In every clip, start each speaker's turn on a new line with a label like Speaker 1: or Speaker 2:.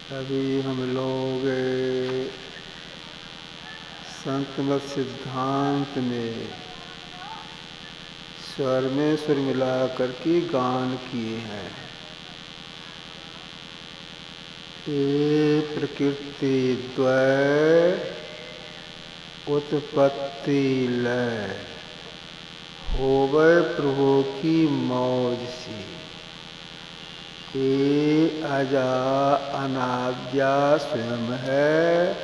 Speaker 1: अभी हम लोग संत मत सिद्धांत में स्वर में सुर मिला करके गान किए हैं। ये प्रकृति द्वय उत्पत्ति लय होवे प्रभु की मौज सी। ये अजा अनाद्या स्वयं है,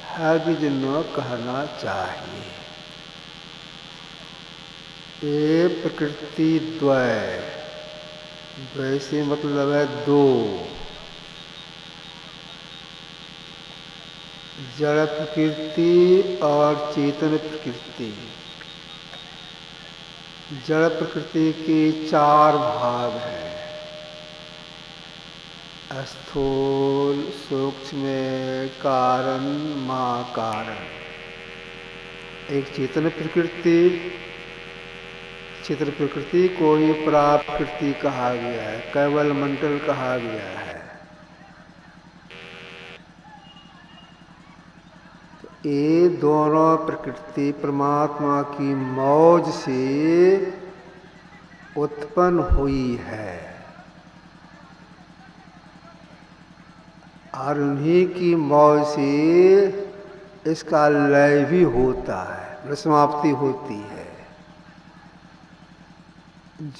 Speaker 1: हर्ज न कहना चाहिए। ये प्रकृति द्वय, वैसे मतलब है दो, जड़ प्रकृति और चेतन प्रकृति। जड़ प्रकृति के चार भाग हैं, स्थूल, सूक्ष्म, कारण, महाकारण। एक चेतन प्रकृति, चेतन प्रकृति को ही पराप्रकृति कहा गया है, कैवल मंडल कहा गया है। ये दोनों प्रकृति परमात्मा की मौज से उत्पन्न हुई है और उन्हीं की मौज से इसका लय भी होता है, समाप्ति होती है।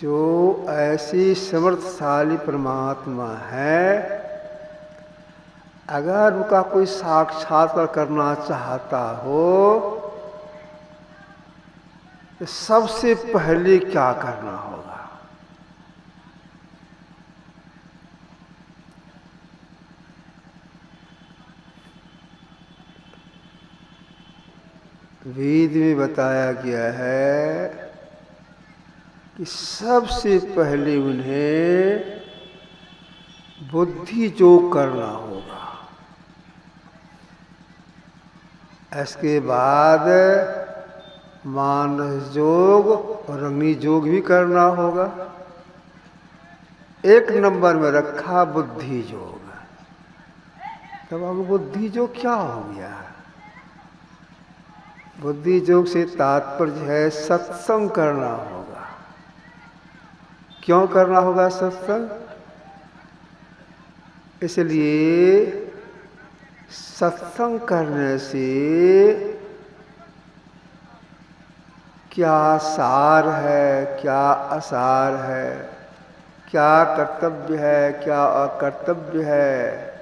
Speaker 1: जो ऐसी समर्थशाली परमात्मा है, अगर उनका कोई साक्षात्कार करना चाहता हो तो सबसे पहले क्या करना होगा? वेद में बताया गया है कि सबसे पहले उन्हें बुद्धि योग करना होगा, इसके बाद मानस योग और अग्नि योग भी करना होगा। एक नंबर में रखा बुद्धि योग। तब अब बुद्धि योग क्या हो गया? बुद्धि योग से तात्पर्य है सत्संग करना होगा। क्यों करना होगा सत्संग? इसलिए सत्संग करने से क्या सार है, क्या असार है, क्या कर्तव्य है, क्या अकर्तव्य है,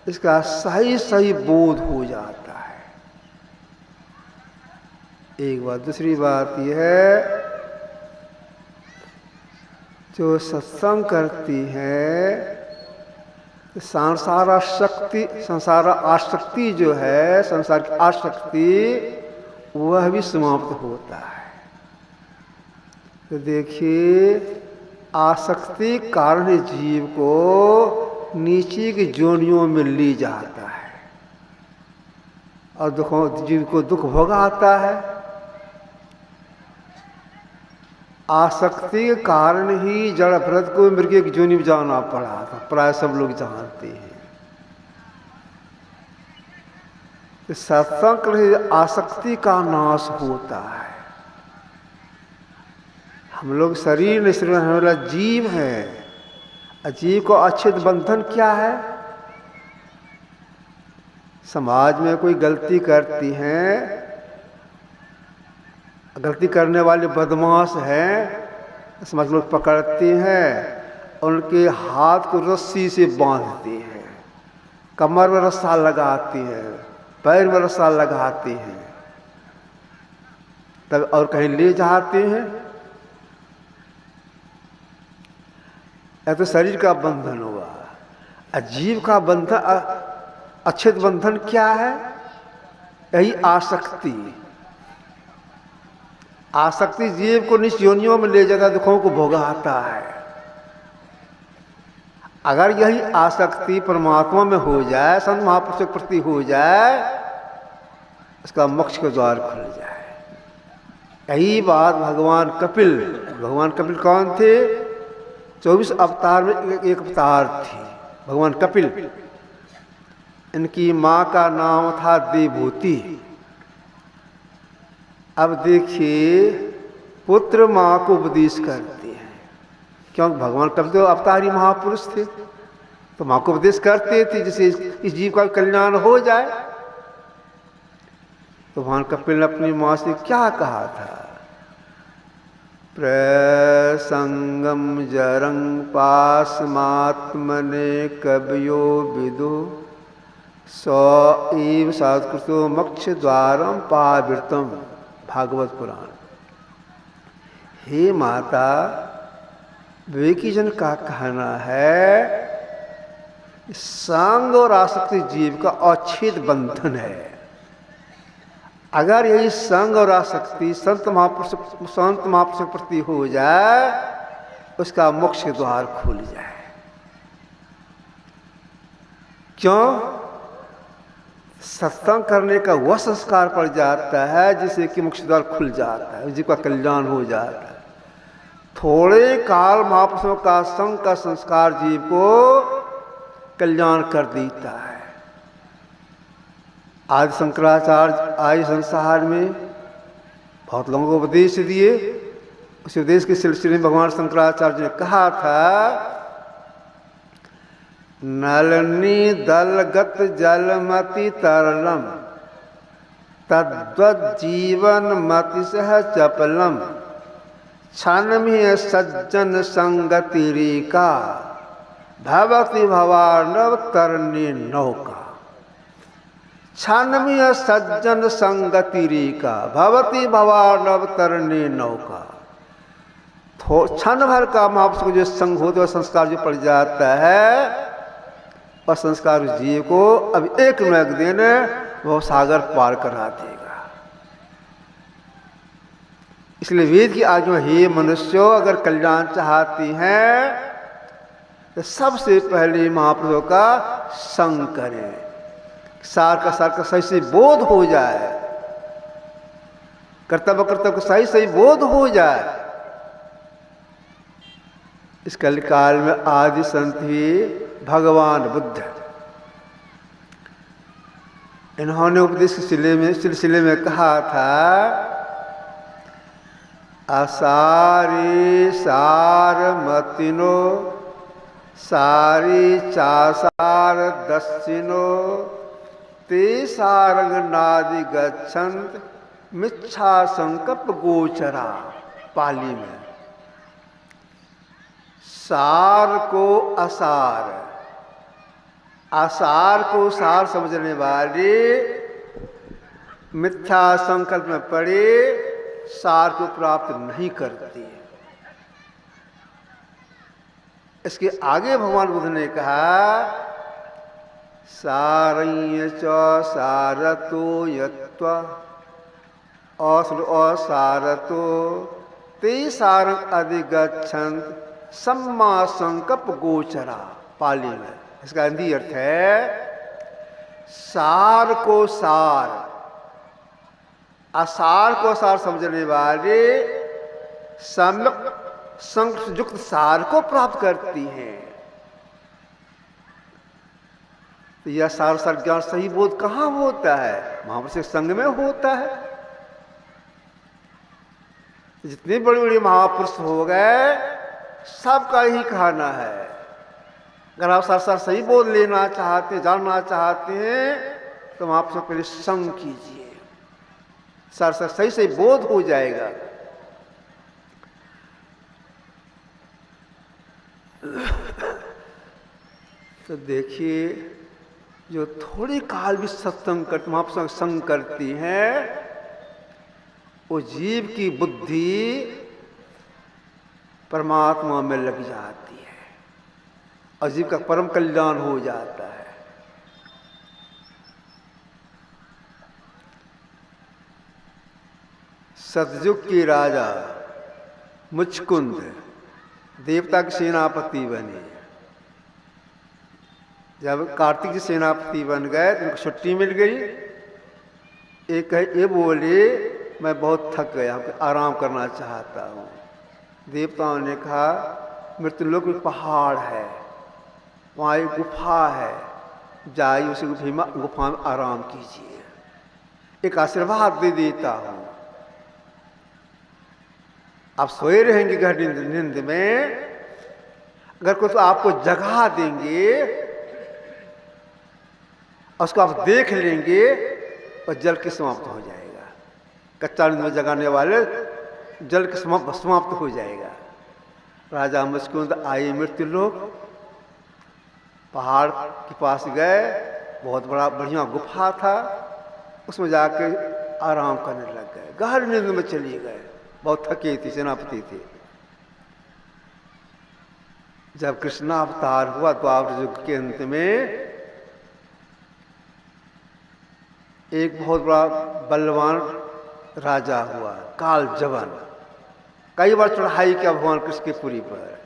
Speaker 1: इसका सही सही बोध हो जाता है। एक बात। दूसरी बात यह है, जो सत्संग करती है संसार आसक्ति जो है, संसार की आसक्ति, वह भी समाप्त होता है। तो देखिए, आसक्ति कारण जीव को नीचे की जोनियों में ले जाता है और जीव को दुख भोगाता है। आसक्ति के कारण ही जड़ भरत को मृग की जोनि में जाना पड़ा था, प्राय सब लोग जानते हैं। सत्संग से आसक्ति का नाश होता है। हम लोग शरीर में शरीर होने वाला जीव है। जीव को अच्छेद बंधन क्या है? समाज में कोई गलती करती हैं, गलती करने वाले बदमाश हैं, समाज लोग पकड़ते हैं, उनके हाथ को रस्सी से बांधते हैं, कमर में रस्सा लगाते हैं, पैर में रस्सा लगाते हैं, तब और कहीं ले जाते हैं। यह तो शरीर का बंधन हुआ। जीव का बंधन, अच्छेद बंधन क्या है? यही आसक्ति। आसक्ति जीव को निश्च योनियों में ले जाता, दुखों को भोगाता है। अगर यही आसक्ति परमात्मा में हो जाए, संत महापुरुष के प्रति हो जाए, इसका मोक्ष के द्वार खुल जाए। यही बात भगवान कपिल कौन थे? 24 अवतार में एक अवतार थे भगवान कपिल। इनकी माँ का नाम था देवभूति। अब देखिए, पुत्र माँ को उपदेश करते हैं, क्योंकि भगवान कब तो अवतारी महापुरुष थे, तो माँ को उपदेश करते थे जिससे इस जीव का कल्याण हो जाए। तो भगवान कपिल ने अपनी माँ से क्या कहा था? प्रसंगम जरं पासमात्मने कवयो विदु स एव सत्कृतो मोक्ष द्वारम पावित्रम। भागवत पुराण। हे माता, विवेकी जन का कहना है संग और आसक्ति जीव का अच्छेद बंधन है। अगर यही संग और आसक्ति संत महापुरुष के प्रति हो जाए, उसका मोक्ष के द्वार खुल जाए। क्यों? सत्संग करने का वह संस्कार पड़ जाता है जिससे कि मोक्ष द्वार खुल जाता है, जीव का कल्याण हो जाता है। थोड़े काल महापुरुषों का संग का संस्कार जीव को कल्याण कर देता है। आदि शंकराचार्य आए संसार में, बहुत लोगों को उपदेश दिए। उस उपदेश के सिलसिले में भगवान शंकराचार्य ने कहा था, नलनी दलगत जलमति तरलम तद्वत् जीवन मति सह चपलम क्षणमिह सज्जन संगतिरेका भवति भवार्णव तरणी नौका। क्षणमिह सज्जन संगतिरेका भवति भवार्णव तरणी नौका। क्षण भर का महापुरुष को जो संग होता है, संस्कार जो पड़ जाता है, और संस्कार जीव को अब एक न एक दिन वह सागर पार करा देगा। इसलिए वेद की आज्ञा, हे मनुष्यों, अगर कल्याण चाहती हैं तो सबसे पहले महापुरुषों का संग करें। सार का सही सही बोध हो जाए, कर्तव्य का सही सही बोध हो जाए। इस कलिकाल में आदि संत ही भगवान बुद्ध, इन्होंने उपदेश के सिलसिले में कहा था, असारी सार मतिनो सारी चासार दस्सिनो ते सारंग नादि गच्छन्त मिच्छा संकल्प गोचरा। पाली में सार को असार, आसार को सार समझने वाले मिथ्या संकल्प में पड़े सार को प्राप्त नहीं करती। इसके आगे भगवान बुद्ध ने कहा, सारण्य च सारतो यत्वा असारतो ते सारंग अधिगच्छन्त सम्मा संकल्प गोचरा। पाली में इसका हिंदी अर्थ है, सार को सार, असार को सार समझने वाले सम्यक संकल्प युक्त सार को प्राप्त करती हैं। तो यह सार ज्ञान सही बोध कहाँ होता है? महापुरुष के संग में होता है। जितने बड़े बड़े महापुरुष हो गए, सबका यही कहना है, अगर आप सार सही बोध लेना चाहते, जानना चाहते हैं, तो आप सब पहले संग कीजिए, सार सही सही बोध हो जाएगा। तो देखिए, जो थोड़ी काल भी सत्संग करते, महापुरुषों संग करती हैं, वो जीव की बुद्धि परमात्मा में लग जाती है और जीव का परम कल्याण हो जाता है। सतयुग के राजा मुचकुंद देवता के सेनापति बने। जब कार्तिक जी सेनापति बन गए तो उनको छुट्टी मिल गई। एक ये बोले, मैं बहुत थक गया, आराम करना चाहता हूँ। देवताओं ने कहा, मृत्युलोक में पहाड़ है, वहाँ एक गुफा है, जाइए उसी गुफा में आराम कीजिए, एक आशीर्वाद दे देता हूं। आप सोए रहेंगे गहरी नींद में, अगर कुछ आपको जगा देंगे उसको आप देख लेंगे और जल के समाप्त हो जाएगा। कच्चा नींद में जगाने वाले जल के समाप्त हो जाएगा। राजा मुचकुंद आए मृत्यु लोक, पहाड़ के पास गए, बहुत बड़ा बढ़िया गुफा था, उसमें जाके आराम करने लग गए, गहरी नींद में चले गए। बहुत थके थे, सेनापति थे। जब कृष्णावतार हुआ द्वापर युग के अंत में, एक बहुत बड़ा बलवान राजा हुआ, काल जवन, कई बार चढ़ाई किया भगवान कृष्ण की पुरी पर।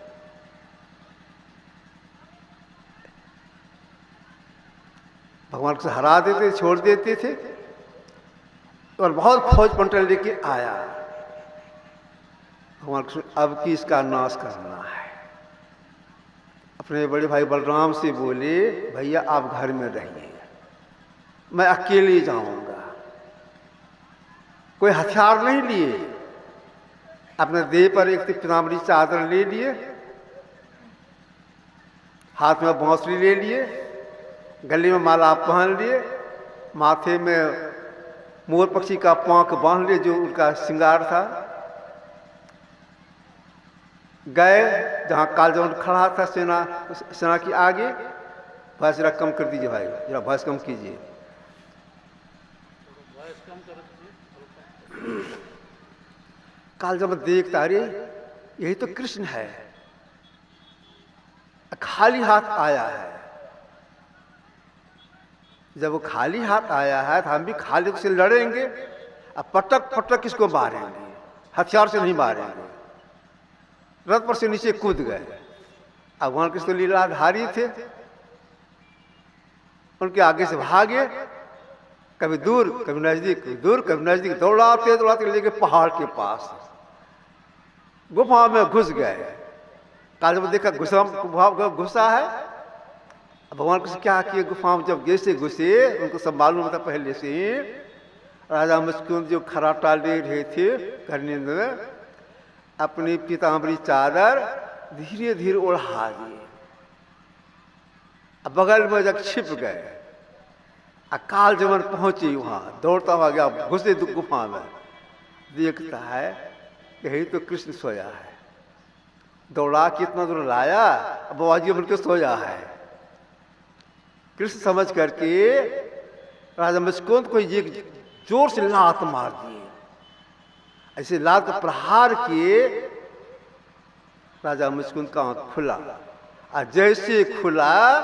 Speaker 1: भगवान कृष्ण हरा देते, छोड़ देते थे, और बहुत फौज पंटल लेके आया। भगवान कृष्ण अब की इसका नाश करना है। अपने बड़े भाई बलराम से बोले, भैया आप घर में रहिए, मैं अकेले जाऊंगा। कोई हथियार नहीं लिए, अपने देह पर एक पीताम्बरी चादर ले लिए, हाथ में बांसुरी ले लिए, गले में माला पहन लिए, माथे में मोर पक्षी का पंख बांध लिए जो उनका श्रृंगार था। गए जहां कालजवन खड़ा था सेना के आगे, भैंस जरा कम कर दीजिए भाई, जरा भैंस कम कीजिए। कालजवन देखता, अरे यही तो कृष्ण है, खाली हाथ आया है। जब वो खाली हाथ आया है तो हम भी खाली से लड़ेंगे, अब पटक पटक किसको मारेंगे, हथियार से नहीं मारेंगे। रथ पर से नीचे कूद गए। अब भगवान कृष्ण लीलाधारी थे, उनके आगे से भागे, कभी दूर कभी नजदीक, कभी दूर कभी नजदीक, दौड़ाते दौड़ाते लेके पहाड़ के पास गुफा में घुस गए। काल जब देखा घुसा है, भगवान कृष्ण क्या किए, गुफा में जब जैसे घुसे, उनको सब मालूम था पहले से ही। राजा मुचकुंद जो खराटा ले रहे थे करने में, अपनी पीताम्बरी चादर धीरे धीरे ओढ़ा दिए, बगल में जब छिप गए। काल जवन पहुंचे वहां, दौड़ता हुआ गया, घुसे गुफा में, देखता है यही तो कृष्ण सोया है। दौड़ा कितना दूर लाया, बाबाजी बन के सोया है। कृष्ण समझ करके राजा मुचकुंद को एक जोर से लात मार दिए। ऐसे लात प्रहार किए, राजा मुचकुंद का आंख खुला, और जैसे खुला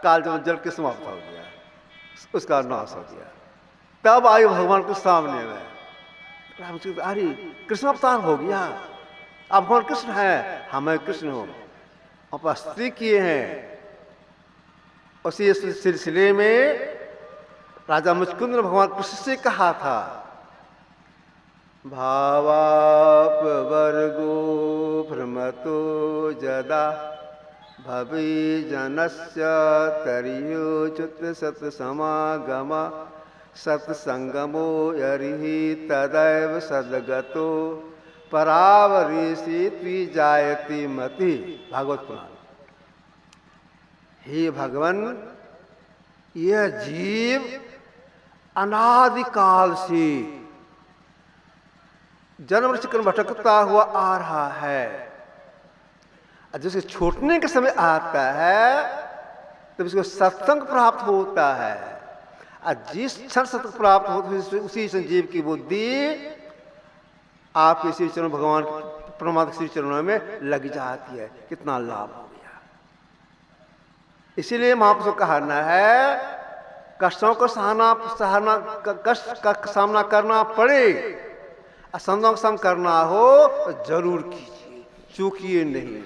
Speaker 1: काल जवन जल के समाप्त हो गया, उसका नाश हो गया। तब आए भगवान के सामने में, रामचंद्र, अरे कृष्ण अवतार हो गया, अब भगवान कृष्ण है, हाँ मैं कृष्ण हूं, उपस्थित किए हैं। उसी सिलसिले में राजा मुचकुंद ने भगवान कृष्ण से कहा था, भावाप वर्गो भ्रमतो जदा भवि जनस्य तरियोच्युत सत्समागम सत्संगमो यरिहि तदैव सद्गतो परावरिषि त्विजायति मति। भागवत पुराण। हे भगवान, यह जीव अनादिकाल से जन्म चक्र भटकता हुआ आ रहा है। जैसे छूटने के समय आता है तब इसको सत्संग प्राप्त होता है, और जिस क्षण सत्संग प्राप्त होता है उसी संजीव की बुद्धि आपके श्री चरण भगवान परमात्मा श्री चरणों में लग जाती है। कितना लाभ हो गया। इसीलिए महापुरुषों का कहना है, कष्टों को कष्ट का सामना करना पड़े, असंतों का संग करना हो तो जरूर कीजिए, चूकिए नहीं।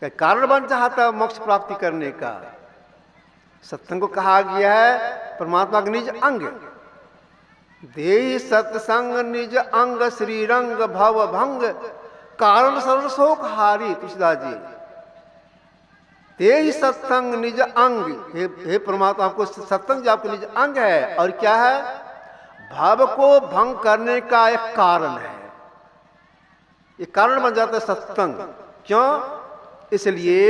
Speaker 1: क्या कारण बन चाहता है मोक्ष प्राप्ति करने का। सत्संग को कहा गया है परमात्मा का निज अंग, देहि सत्संग निज अंग श्रीरंग भव भंग कारण सर्व शोक हारी। तुलसीदास जी, तेज सत्संग निज अंग, हे परमात्मा, आपको सत्संग जो आपको निज अंग है, और क्या है, भाव को भंग करने का एक कारण है। ये कारण बन जाता है सत्संग। क्यों? इसलिए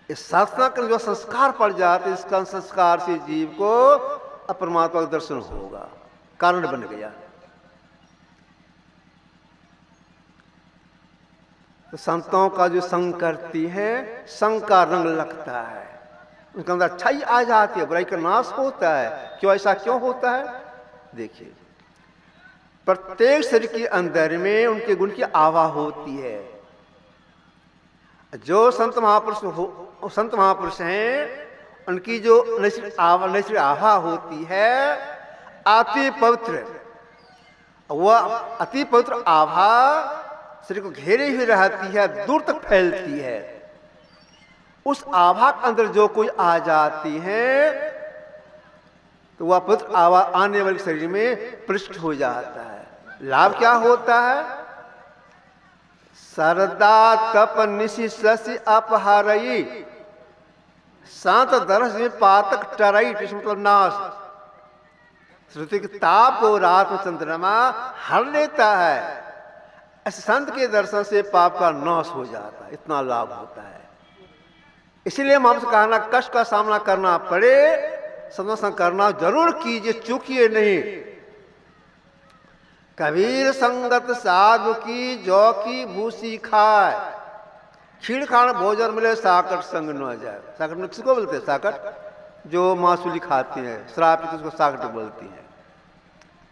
Speaker 1: इस सत्संग का जो संस्कार पड़ जाते हैं, इसका संस्कार से जीव को परमात्मा का दर्शन होगा, कारण बन गया। तो संतों का जो संग करती है, संग का रंग लगता है, उनके अंदर अच्छाई आ जाती है, बुराई का नाश होता है। क्यों? ऐसा क्यों होता है? देखिए, प्रत्येक शरीर के अंदर में उनके गुण की आभा होती है। जो संत महापुरुष हैं, उनकी जो नैसर्गिक आभा होती है अति पवित्र, वह अति पवित्र आभा शरीर को घेरे हुए रहती है, दूर तक फैलती है। उस आभा के अंदर जो कोई आ जाती है, तो वह पवित्र आभा आने वाले शरीर में प्रविष्ट हो जाता है। लाभ क्या होता है? सरदा तप निशि शशि अपहारई, शांत दरस में पातक टरई, मतलब नाश। श्रुति के ताप को रात में चंद्रमा हर लेता है। ऐसे संत के दर्शन से पाप का नाश हो जाता है, इतना लाभ होता है। इसीलिए हम आपसे कहना, कष्ट का सामना करना पड़े, संतों करना जरूर कीजिए, चूकिए नहीं। कबीर संगत साधु की जौ की भूसी खाए, खीर खाना भोजन मिले साकट संग न जाए। साकट में किसको बोलते हैं? साकट जो मासूली खाते हैं, शराब पीते उसको साकट बोलती हैं।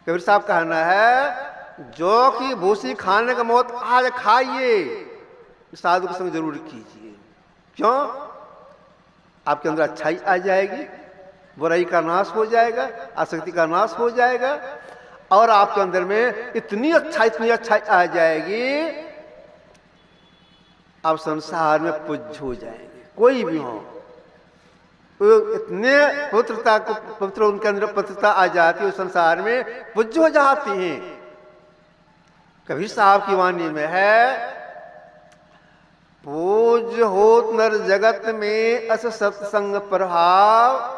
Speaker 1: कबीर साहब कहना है, जौ की भूसी खाने का मौत आज खाइए, साधु के संग जरूर कीजिए। क्यों? आपके अंदर अच्छाई आ जाएगी, बुराई का नाश हो जाएगा, आसक्ति का नाश हो जाएगा, और आपके अंदर में इतनी अच्छाई आ जाएगी, आप संसार में पूज्य हो जाएंगे। कोई भी हो, इतने पवित्र उनके अंदर पवित्रता आ जाती है, संसार में पूज्य हो जाती हैं। कबीर साहब की वाणी में है, पूज्य होत नर जगत में अस सत्संग प्रभाव,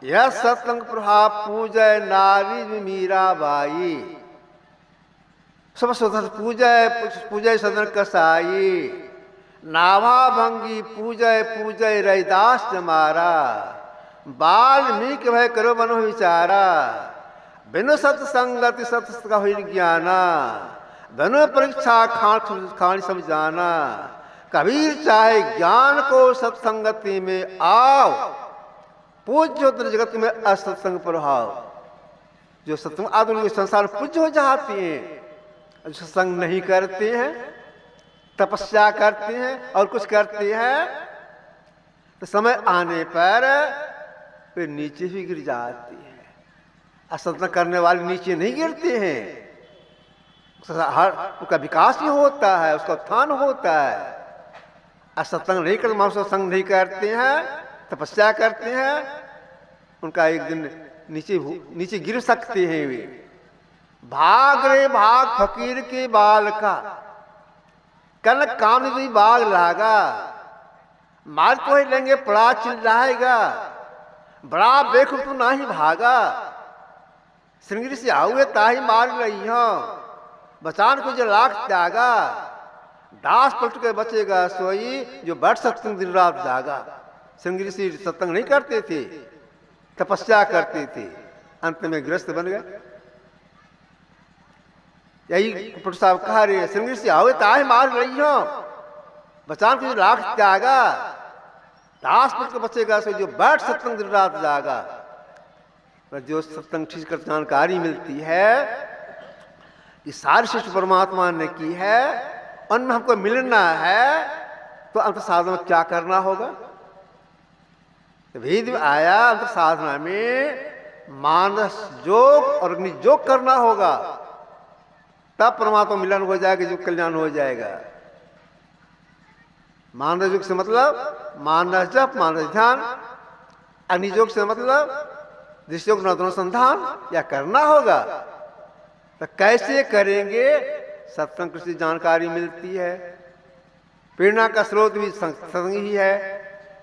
Speaker 1: यह सत्संग प्रभाव पूजय नारी मीराबाई। सब पूजय सदन कसाई, नाभा भंगी पूजय रैदास जमारा, वाल्मीकि भय करो मनो विचारा, बिनु सत्संगति सत्संग का हुई ज्ञाना, धनु परीक्षा खान समझाना। कबीर चाहे ज्ञान को सत्संगति में आओ, पूज्य जगत में असत्संग प्रभाव। जो सत्संग आदमी संसार पूज्य हो जाती हैं, जो सत्संग नहीं करते हैं, तपस्या करते हैं और कुछ करते हैं, तो समय आने पर वे नीचे ही गिर जाती है। असत्संग करने वाले नीचे नहीं गिरते हैं, उसका विकास ही होता है, उसका उत्थान होता है। असत्संग नहीं करते, मानव सत्संग नहीं करते हैं, तपस्या करते हैं, उनका एक दिन नीचे गिर सकते हैं वे। भाग रे भाग फकीर के बाल का, कल काम नहीं बाग लागा, मार तो ही लेंगे पड़ा चिल्लाएगा, बड़ा बेखुद तू ना ही भागा, श्रृंगेरी से आउए ताही मार रही हो, बचान को जो लाख त्यागा, दास पलट के बचेगा सोई, जो बैठ सत्संग दिन रात जागा। श्रृंगेरी से सत्संग नहीं करते थे, तपस्या करते थे, अंत में ग्रस्त बन गए। यही पुरुष साहब कह रहे हैं, श्रृंगेरी से आवे ताहे मार रही हो, बचान को जो लाख त्यागा, दास पलट के बचेगा सोई, जो बैठ सत्संग दिन रात जागा। पर जो सत्संग ठीक कर जानकारी मिलती है, ये सारी सृष्टि परमात्मा ने की है, उनमें हमको मिलना है, तो अंत साधना में क्या करना होगा? वेद में आया, अंत साधना में मानस योग और अग्नि योग करना होगा, तब परमात्मा मिलन हो जाएगा, जो कल्याण हो जाएगा। मानस योग से मतलब मानस जप, मानस ध्यान, अग्नि योग से मतलब दृश्य योग अनुसंधान या करना होगा। तो कैसे करेंगे? सत्संग से जानकारी मिलती है, प्रेरणा का स्रोत भी सत्संग ही है।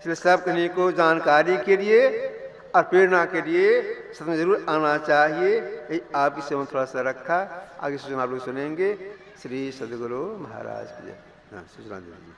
Speaker 1: इसलिए सब कहीं को जानकारी के लिए और प्रेरणा के लिए सत्संग जरूर आना चाहिए। ये आपकी सेवा थोड़ा सा रखा, आगे सूचना आप लोग सुनेंगे। श्री सदगुरु महाराज की जय। हाँ, सूचना दीजिए।